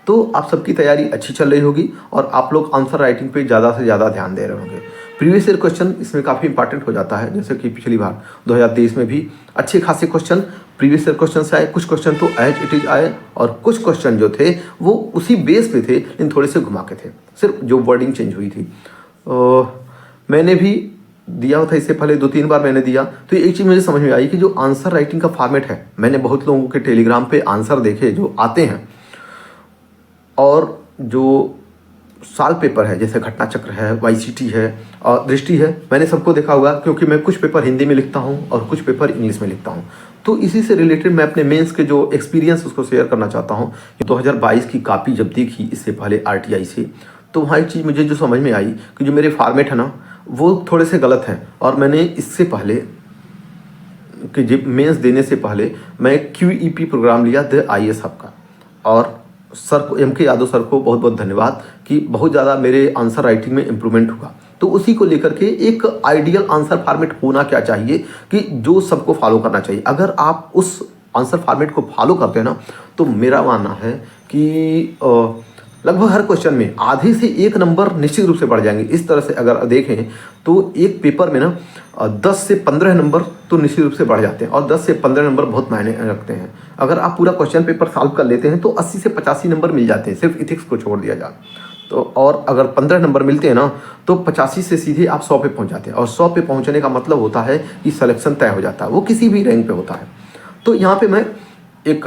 तो आप सबकी तैयारी अच्छी चल रही होगी और आप लोग आंसर राइटिंग पे ज़्यादा से ज़्यादा ध्यान दे रहे होंगे। प्रीवियस ईयर क्वेश्चन इसमें काफ़ी इंपॉर्टेंट हो जाता है, जैसे कि पिछली बार 2023 में भी अच्छे खासे क्वेश्चन प्रीवियस ईयर क्वेश्चन से आए, कुछ क्वेश्चन तो एज इट इज आए और कुछ क्वेश्चन जो थे वो उसी बेस पे थे लेकिन थोड़े से घुमा के थे, सिर्फ जो वर्डिंग चेंज हुई थी। मैंने भी दिया था इससे पहले 2-3 बार मैंने दिया, तो एक चीज़ मुझे समझ में आई कि जो आंसर राइटिंग का फॉर्मेट है, मैंने बहुत लोगों के टेलीग्राम पे आंसर देखे जो आते हैं और जो साल पेपर है जैसे घटना चक्र है, वाईसीटी है और दृष्टि है, मैंने सबको देखा होगा क्योंकि मैं कुछ पेपर हिंदी में लिखता हूँ और कुछ पेपर इंग्लिश में लिखता हूँ। तो इसी से रिलेटेड मैं अपने मेंस के जो एक्सपीरियंस उसको शेयर करना चाहता हूँ। 2022 की कॉपी जब देखी इससे पहले आरटीआई से, तो वहाँ एक चीज़ मुझे जो समझ में आई कि जो मेरे फॉर्मेट है ना वो थोड़े से गलत हैं और मैंने इससे पहले कि जब मेंस देने से पहले मैं QEP प्रोग्राम लिया द IAS हब का, और सर को MK यादव सर को बहुत बहुत धन्यवाद कि बहुत ज़्यादा मेरे आंसर राइटिंग में इम्प्रूवमेंट हुआ। तो उसी को लेकर के एक आइडियल आंसर फॉर्मेट होना क्या चाहिए कि जो सबको फॉलो करना चाहिए। अगर आप उस आंसर फॉर्मेट को फॉलो करते हैं ना तो मेरा मानना है कि लगभग हर क्वेश्चन में आधे से 1 नंबर निश्चित रूप से बढ़ जाएंगे। इस तरह से अगर देखें तो एक पेपर में ना 10 से 15 नंबर तो निश्चित रूप से बढ़ जाते हैं और 10 से 15 नंबर बहुत मायने रखते हैं। अगर आप पूरा क्वेश्चन पेपर सॉल्व कर लेते हैं तो 80 से 85 नंबर मिल जाते हैं, सिर्फ इथिक्स को छोड़ दिया जाए तो। और अगर 15 नंबर मिलते हैं ना तो 85 से सीधे आप 100 पे पहुंच जाते हैं और 100 पे पहुंचने का मतलब होता है कि सिलेक्शन तय हो जाता है, वो किसी भी रैंक पे होता है। तो यहाँ पे मैं एक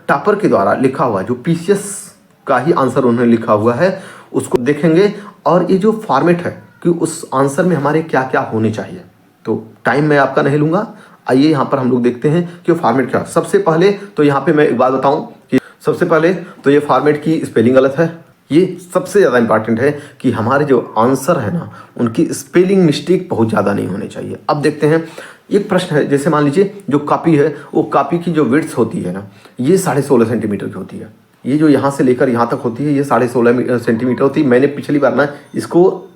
टॉपर के द्वारा लिखा हुआ जो PCS का ही आंसर उन्होंने लिखा हुआ है उसको देखेंगे और ये जो फॉर्मेट है कि उस आंसर में हमारे क्या क्या होने चाहिए। तो टाइम मैं आपका नहीं लूँगा, आइए यहाँ पर हम लोग देखते हैं कि फॉर्मेट क्या। सबसे पहले तो यहाँ पे मैं एक बात बताऊँ कि सबसे पहले तो ये फॉर्मेट की स्पेलिंग गलत है। ये सबसे ज़्यादा इंपॉर्टेंट है कि हमारे जो आंसर है ना उनकी स्पेलिंग मिस्टेक बहुत ज़्यादा नहीं होनी चाहिए। अब देखते हैं, एक प्रश्न है, जैसे मान लीजिए जो कॉपी है वो कॉपी की जो विड्थ होती है ना ये 16.5 सेंटीमीटर की होती है। ये जो यहाँ से लेकर यहाँ तक होती है ये 16.5 सेंटीमीटर होती है। मैंने पिछली बार ना इसको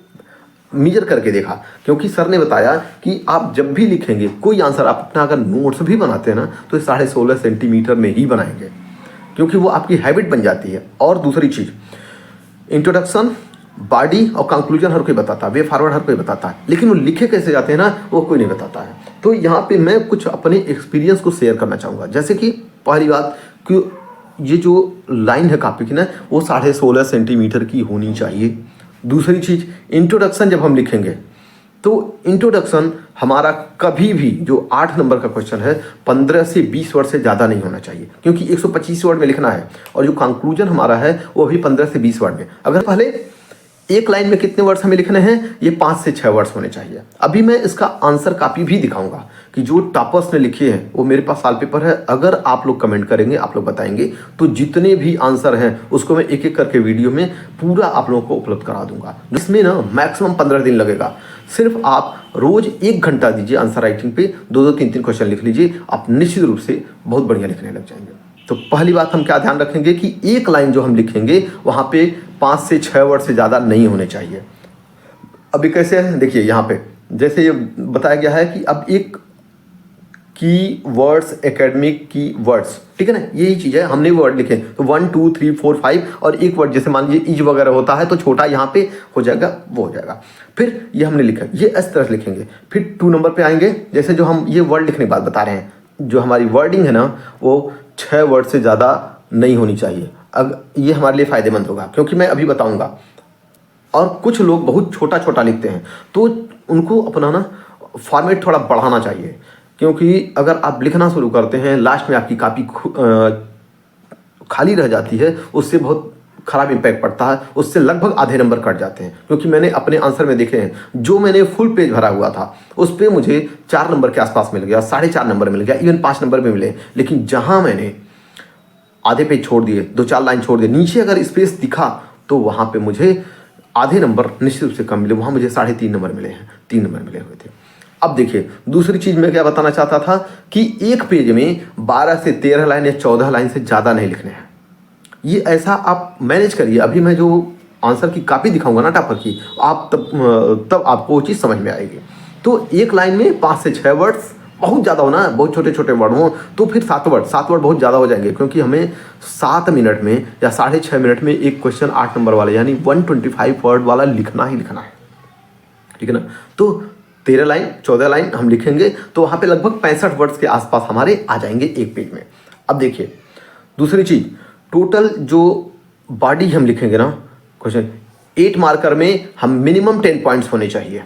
मेजर करके देखा क्योंकि सर ने बताया कि आप जब भी लिखेंगे कोई आंसर, आप अपना अगर नोट्स भी बनाते हैं ना तो ये 16.5 सेंटीमीटर में ही बनाएंगे क्योंकि वो आपकी हैबिट बन जाती है। और दूसरी चीज़, इंट्रोडक्शन, बॉडी और कंक्लूजन हर कोई बताता है, वे फॉरवर्ड हर कोई बताता है, लेकिन वो लिखे कैसे जाते हैं ना वो कोई नहीं बताता है। तो यहाँ पे मैं कुछ अपने एक्सपीरियंस को शेयर करना चाहूँगा। जैसे कि पहली बात कि ये जो लाइन है कॉपी की ना वो 16.5 सेंटीमीटर की होनी चाहिए। दूसरी चीज़, इंट्रोडक्शन जब हम लिखेंगे तो इंट्रोडक्शन हमारा कभी भी जो 8 नंबर का क्वेश्चन है 15 से 20 वर्ड से ज़्यादा नहीं होना चाहिए क्योंकि 125 वर्ड में लिखना है और जो कंक्लूजन हमारा है वो भी 15 से 20 वर्ड में। अगर पहले एक लाइन में कितने वर्ड्स हमें लिखने हैं, ये 5 से 6 वर्ड्स होने चाहिए। अभी मैं इसका आंसर कॉपी भी दिखाऊंगा कि जो टॉपर्स ने लिखे हैं वो मेरे पास साल पेपर है। अगर आप लोग कमेंट करेंगे, आप लोग बताएंगे तो जितने भी आंसर हैं उसको मैं एक एक करके वीडियो में पूरा आप लोगों को उपलब्ध करा दूंगा, जिसमें ना मैक्सिमम 15 दिन लगेगा। सिर्फ आप रोज 1 घंटा दीजिए आंसर राइटिंग पे, 2-2, 3-3 क्वेश्चन लिख लीजिए, आप निश्चित रूप से बहुत बढ़िया लिखने लग जाएंगे। तो पहली बात हम क्या ध्यान रखेंगे कि एक लाइन जो हम लिखेंगे वहाँ पे 5 से 6 वर्ड से ज़्यादा नहीं होने चाहिए। अभी कैसे है देखिए, यहाँ पे जैसे ये बताया गया है कि अब एक की वर्ड्स, एकेडमिक की वर्ड्स, ठीक है ना, यही चीज़ है। हमने वर्ड लिखे तो 1 2 3 4 5 और एक वर्ड जैसे मान लीजिए इज वगैरह होता है तो छोटा यहाँ पे हो जाएगा, वो हो जाएगा। फिर ये हमने लिखा, ये इस तरह से लिखेंगे। फिर 2 नंबर पे आएंगे, जैसे जो हम ये वर्ड लिखने की बात बता रहे हैं, जो हमारी वर्डिंग है ना वो 6 वर्ड से ज़्यादा नहीं होनी चाहिए। अब ये हमारे लिए फ़ायदेमंद होगा क्योंकि मैं अभी बताऊंगा। और कुछ लोग बहुत छोटा छोटा लिखते हैं तो उनको अपना ना फॉर्मेट थोड़ा बढ़ाना चाहिए क्योंकि अगर आप लिखना शुरू करते हैं लास्ट में आपकी कॉपी खाली रह जाती है, उससे बहुत ख़राब इम्पैक्ट पड़ता है, उससे लगभग आधे नंबर कट जाते हैं। क्योंकि मैंने अपने आंसर में देखे हैं, जो मैंने फुल पेज भरा हुआ था उस पर मुझे 4 नंबर के आसपास मिल गया, 4.5 नंबर मिल गया, इवन 5 नंबर भी मिले। लेकिन जहाँ मैंने आधे पेज छोड़ दिए, 2-4 लाइन छोड़ दिए, नीचे अगर स्पेस दिखा तो वहाँ पे मुझे आधे नंबर निश्चित रूप से कम मिले, वहाँ मुझे 3.5 नंबर मिले हैं, 3 नंबर मिले हुए थे। अब देखिए दूसरी चीज़ मैं क्या बताना चाहता था कि एक पेज में 12 से 13 लाइन या 14 लाइन से ज़्यादा नहीं लिखने हैं। ये ऐसा आप मैनेज करिए। अभी मैं जो आंसर की कॉपी दिखाऊंगा ना टॉपर की, आप तब आपको वो चीज़ समझ में आएगी। तो एक लाइन में 5 से 6 वर्ड्स बहुत ज़्यादा हो ना, बहुत छोटे छोटे वर्ड हों तो फिर 7 वर्ड बहुत ज़्यादा हो जाएंगे, क्योंकि हमें 7 मिनट में या 6.5 मिनट में एक क्वेश्चन 8 नंबर वाला यानी 125 वर्ड वाला लिखना ही लिखना है, ठीक है ना। तो 13 लाइन 14 लाइन हम लिखेंगे तो वहाँ पे लगभग 65 वर्ड्स के आसपास हमारे आ जाएंगे एक पेज में। अब देखिए दूसरी चीज़, टोटल जो बॉडी हम लिखेंगे ना क्वेश्चन, 8 मार्कर में हम मिनिमम 10 पॉइंट्स होने चाहिए,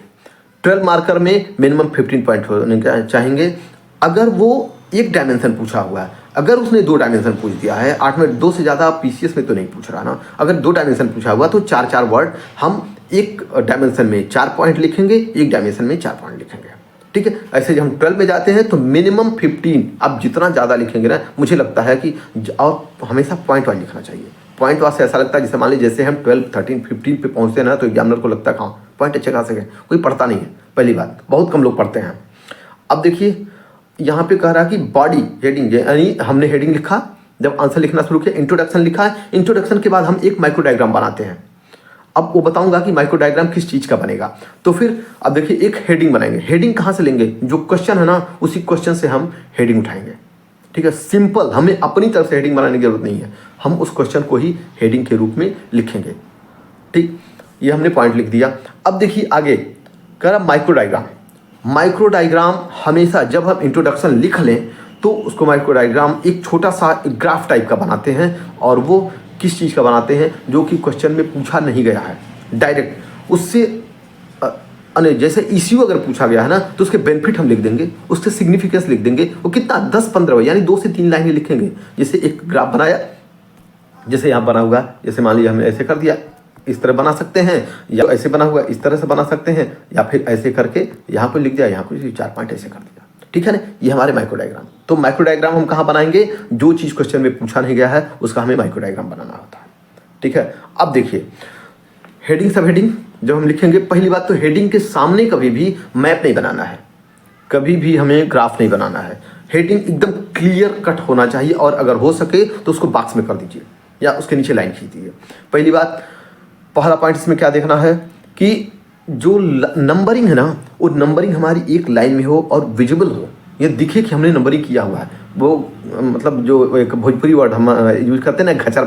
12 मार्कर में मिनिमम 15 पॉइंट होने चाहेंगे। अगर वो एक डायमेंशन पूछा हुआ है, अगर उसने 2 डायमेंशन पूछ दिया है, 8 में 2 से ज़्यादा पीसीएस में तो नहीं पूछ रहा ना, अगर 2 डायमेंशन पूछा हुआ तो 4 वर्ड हम एक डायमेंशन में 4 पॉइंट लिखेंगे, एक डायमेंशन में 4 पॉइंट लिखेंगे, ठीक है। ऐसे जब हम 12 में जाते हैं तो मिनिमम 15, आप जितना ज़्यादा लिखेंगे ना, मुझे लगता है कि और हमेशा पॉइंट वाइज लिखना चाहिए। पॉइंट वाइज से ऐसा लगता है जैसे मान लीजिए जैसे हम 12, 13, 15 पे पहुँचते हैं ना तो एग्जामिनर को लगता है हाँ पॉइंट अच्छे खासे हैं, कोई पढ़ता नहीं है, पहली बात बहुत कम लोग पढ़ते हैं। अब देखिए यहाँ पे कह रहा है कि बॉडी हेडिंग, यानी हमने हेडिंग लिखा, जब आंसर लिखना शुरू किया इंट्रोडक्शन लिखा है, इंट्रोडक्शन के बाद हम एक माइक्रो डायग्राम बनाते हैं। अब वो बताऊंगा कि माइक्रो डायग्राम किस चीज़ का बनेगा। तो फिर अब देखिए एक हेडिंग बनाएंगे, हेडिंग कहाँ से लेंगे, जो क्वेश्चन है ना उसी क्वेश्चन से हम हेडिंग उठाएंगे, ठीक है। सिंपल, हमें अपनी तरफ से हेडिंग बनाने की जरूरत नहीं है, हम उस क्वेश्चन को ही हेडिंग के रूप में लिखेंगे, ठीक। ये हमने पॉइंट लिख दिया। अब देखिए आगे कह रहा माइक्रो डायग्राम। माइक्रो डायग्राम हमेशा जब हम इंट्रोडक्शन लिख लें तो उसको माइक्रो डायग्राम एक छोटा सा ग्राफ टाइप का बनाते हैं, और वो किस चीज़ का बनाते हैं, जो कि क्वेश्चन में पूछा नहीं गया है डायरेक्ट, उससे जैसे इश्यू अगर पूछा गया है ना तो उसके बेनिफिट हम लिख देंगे, उससे सिग्निफिकेंस लिख देंगे। वो कितना 10-15 यानी 2 से 3 लाइनें लिखेंगे। जैसे एक ग्राफ बनाया, जैसे यहाँ बना हुआ, जैसे मान लीजिए हमने ऐसे कर दिया, इस तरह बना सकते हैं, या ऐसे बना हुआ इस तरह से बना सकते हैं, या फिर ऐसे करके यहाँ पर लिख दिया, यहाँ पर 4 पॉइंट ऐसे कर दिया, ठीक है ना। ये हमारे माइक्रो डायग्राम। तो माइक्रो डायग्राम हम कहाँ बनाएंगे, जो चीज़ क्वेश्चन में पूछा नहीं गया है उसका हमें माइक्रो डायग्राम बनाना होता है, ठीक है। अब देखिए हेडिंग सब हेडिंग जब हम लिखेंगे, पहली बात तो हेडिंग के सामने कभी भी मैप नहीं बनाना है, कभी भी हमें ग्राफ नहीं बनाना है। हेडिंग एकदम क्लियर कट होना चाहिए, और अगर हो सके तो उसको बॉक्स में कर दीजिए या उसके नीचे लाइन खींच दीजिए। पहली बात, पहला पॉइंट इसमें क्या देखना है कि जो नंबरिंग है ना, वो नंबरिंग हमारी एक लाइन में हो और विजिबल हो, ये दिखे कि हमने नंबरिंग किया हुआ है। वो मतलब जो एक भोजपुरी वर्ड हम यूज करते हैं ना, घचर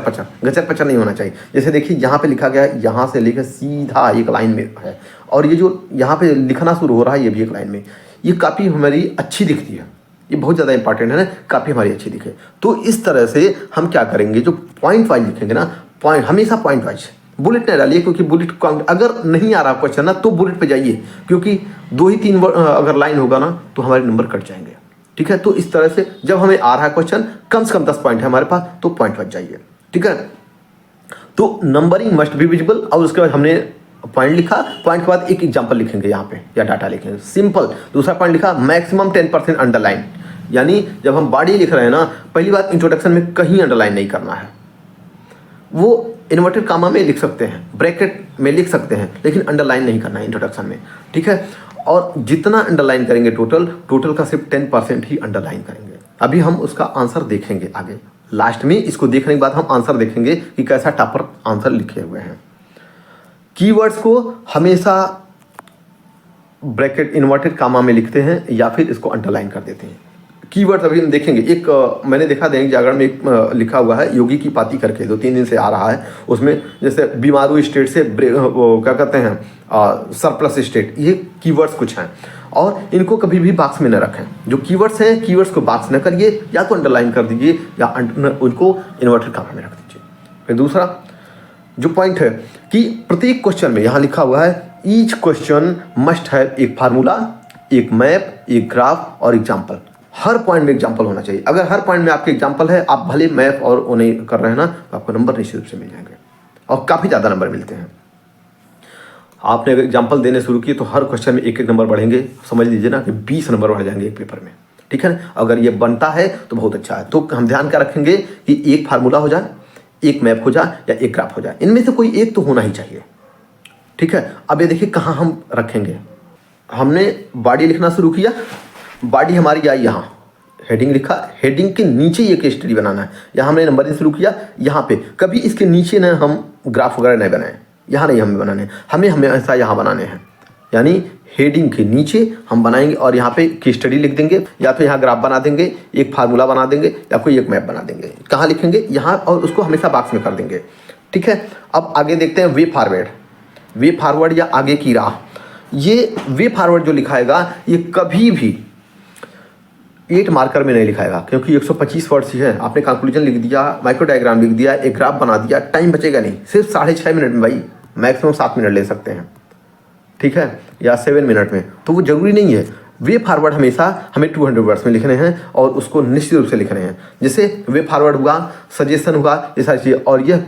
पचर नहीं होना चाहिए। जैसे देखिए यहाँ पे लिखा गया है, यहाँ से लेकर सीधा एक लाइन में है, और ये जो यहाँ पे लिखना शुरू हो रहा है ये भी एक लाइन में, ये काफ़ी हमारी अच्छी दिखती है, ये बहुत ज़्यादा इंपॉर्टेंट है ना, काफ़ी हमारी अच्छी दिखे। तो इस तरह से हम क्या करेंगे, जो पॉइंट वाइज लिखेंगे ना, पॉइंट हमेशा पॉइंट वाइज, बुलेट नहीं डालिए, क्योंकि बुलेट अगर नहीं आ रहा क्वेश्चन ना तो बुलेट पे जाइए, क्योंकि 2 ही 3 अगर लाइन होगा ना तो हमारे नंबर कट जाएंगे, ठीक है। तो इस तरह से जब हमें आ रहा है क्वेश्चन, कम से कम 10 पॉइंट है हमारे पास, तो पॉइंट बच जाइए, ठीक है। तो नंबरिंग मस्ट बी विजिबल, और उसके बाद हमने पॉइंट लिखा, पॉइंट के बाद एक एग्जाम्पल लिखेंगे यहाँ पे या डाटा लिखेंगे, सिंपल। दूसरा पॉइंट लिखा, मैक्सिमम 10% अंडरलाइन, यानी जब हम बॉडी लिख रहे हैं ना, पहली बात इंट्रोडक्शन में कहीं अंडरलाइन नहीं करना है, वो इन्वर्टेड कामा में लिख सकते हैं, ब्रैकेट में लिख सकते हैं, लेकिन अंडरलाइन नहीं करना है इंट्रोडक्शन में, ठीक है। और जितना अंडरलाइन करेंगे टोटल का सिर्फ 10% ही अंडरलाइन करेंगे। अभी हम उसका आंसर देखेंगे आगे, लास्ट में इसको देखने के बाद हम आंसर देखेंगे कि कैसा टॉपर आंसर लिखे हुए हैं। कीवर्ड्स को हमेशा ब्रैकेट इन्वर्टेड कामा में लिखते हैं या फिर इसको अंडरलाइन कर देते हैं। कीवर्ड्स अभी हम देखेंगे, एक मैंने देखा दैनिक जागरण में एक लिखा हुआ है योगी की पाती करके, 2-3 दिन से आ रहा है, उसमें जैसे बीमारू स्टेट से वो क्या कहते हैं सरप्लस स्टेट, ये कीवर्ड्स कुछ हैं, और इनको कभी भी बॉक्स में न रखें। जो कीवर्ड्स हैं, कीवर्ड्स को बॉक्स न करिए, या तो अंडरलाइन कर दीजिए या उनको इन्वर्टेड कामा में रख दीजिए। फिर दूसरा जो पॉइंट है कि प्रत्येक क्वेश्चन में यहाँ लिखा हुआ है, ईच क्वेश्चन मस्ट हैव एक फार्मूला, एक मैप, एक ग्राफ और एग्जाम्पल। हर पॉइंट में एग्जाम्पल होना चाहिए। अगर हर पॉइंट में आपके एग्जाम्पल है, आप भले मैप और वो नहीं कर रहे हैं ना, तो आपको नंबर निश्चित रूप से मिल जाएंगे, और काफ़ी ज़्यादा नंबर मिलते हैं। आपने अगर एग्जाम्पल देने शुरू किए तो हर क्वेश्चन में 1-1 नंबर बढ़ेंगे, समझ लीजिए ना कि 20 नंबर बढ़ जाएंगे एक पेपर में, ठीक है ना। अगर ये बनता है तो बहुत अच्छा है। तो हम ध्यान क्या रखेंगे कि एक फार्मूला हो जाए, एक मैप हो जाए या एक ग्राफ हो जाए, इनमें से कोई एक तो होना ही चाहिए, ठीक है। अब ये देखिए कहाँ हम रखेंगे, हमने बॉडी लिखना शुरू किया, बॉडी हमारी आई यहाँ, हेडिंग लिखा, हेडिंग के नीचे ये केस स्टडी बनाना है, यहाँ हमने नंबरिंग शुरू किया, यहाँ पे कभी इसके नीचे ना हम ग्राफ वगैरह नहीं बनाए, यहाँ नहीं हमें बनाने, हमें हमेशा यहाँ बनाने हैं, यानी हेडिंग के नीचे हम बनाएंगे और यहाँ पे की स्टडी लिख देंगे, या तो यहाँ ग्राफ बना देंगे, एक फार्मूला बना देंगे, या कोई एक मैप बना देंगे। कहाँ लिखेंगे? यहाँ, और उसको हमेशा बॉक्स में कर देंगे। ठीक है, अब आगे देखते हैं वे फॉरवर्ड। वे फॉरवर्ड या आगे की राह, ये वे फॉरवर्ड जो लिखाएगा ये कभी भी 8 मार्कर में नहीं लिखाएगा, क्योंकि 125 वर्ड्स ही है। आपने कंक्लूजन लिख दिया, माइक्रो डायग्राम लिख दिया, एक ग्राफ बना दिया, टाइम बचेगा नहीं। सिर्फ 6.5 मिनट में भाई, मैक्सिमम 7 मिनट ले सकते हैं, ठीक है, या 7 मिनट में, तो वो जरूरी नहीं है। वे फॉरवर्ड हमेशा हमें 200 वर्ड्स में लिखने हैं और उसको निश्चित रूप से लिखने हैं। जैसे वे फॉरवर्ड हुआ, सजेशन हुआ, ये सारी चीज़ें, और यह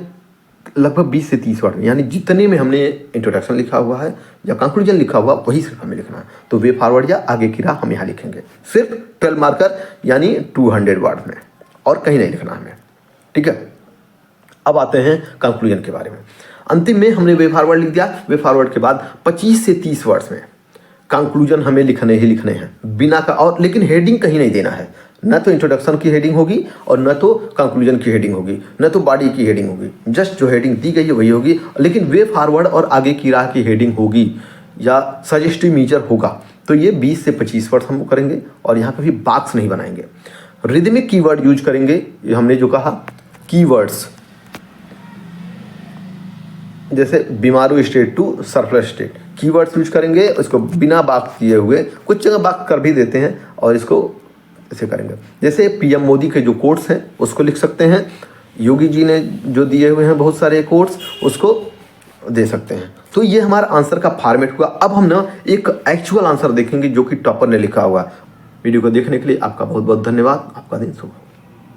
लगभग 20 से 30 वर्ड में, यानी जितने में हमने इंट्रोडक्शन लिखा हुआ है या कंक्लूजन लिखा हुआ वही सिर्फ हमें लिखना है। तो वे फॉरवर्ड या आगे की राह हम यहाँ लिखेंगे सिर्फ 12 मार्कर यानी 200 वर्ड में, और कहीं नहीं लिखना हमें। ठीक है, अब आते हैं कंक्लूजन के बारे में। अंतिम में हमने वे फॉरवर्ड लिख दिया। वे फॉरवर्ड के बाद 25 से 30 वर्ड्स में कंक्लूजन हमें लिखने ही लिखने हैं, बिना का, और लेकिन हेडिंग कहीं नहीं देना है। न तो इंट्रोडक्शन की हेडिंग होगी और न तो कंक्लूजन की हेडिंग होगी, न तो बॉडी की हेडिंग होगी। जस्ट जो हेडिंग दी गई है वही होगी, लेकिन वे फॉरवर्ड और आगे की राह की हेडिंग होगी या सजेस्टिव मेजर होगा। तो ये 20 से 25 वर्ड हम करेंगे और यहाँ कभी बॉक्स नहीं बनाएंगे। रिदमिक कीवर्ड यूज करेंगे, ये हमने जो कहा कीवर्ड्स, जैसे BIMARU state to surplus state, keywords use करेंगे। इसको बिना बॉक्स किए हुए, कुछ जगह बॉक्स कर भी देते हैं, और इसको ऐसे करेंगे। जैसे पीएम मोदी के जो कोट्स हैं उसको लिख सकते हैं, योगी जी ने जो दिए हुए हैं बहुत सारे कोट्स, उसको दे सकते हैं। तो ये हमारा आंसर का फॉर्मेट हुआ। अब हम ना एक एक्चुअल आंसर देखेंगे जो कि टॉपर ने लिखा हुआ। वीडियो को देखने के लिए आपका बहुत बहुत धन्यवाद। आपका दिन शुभ हो।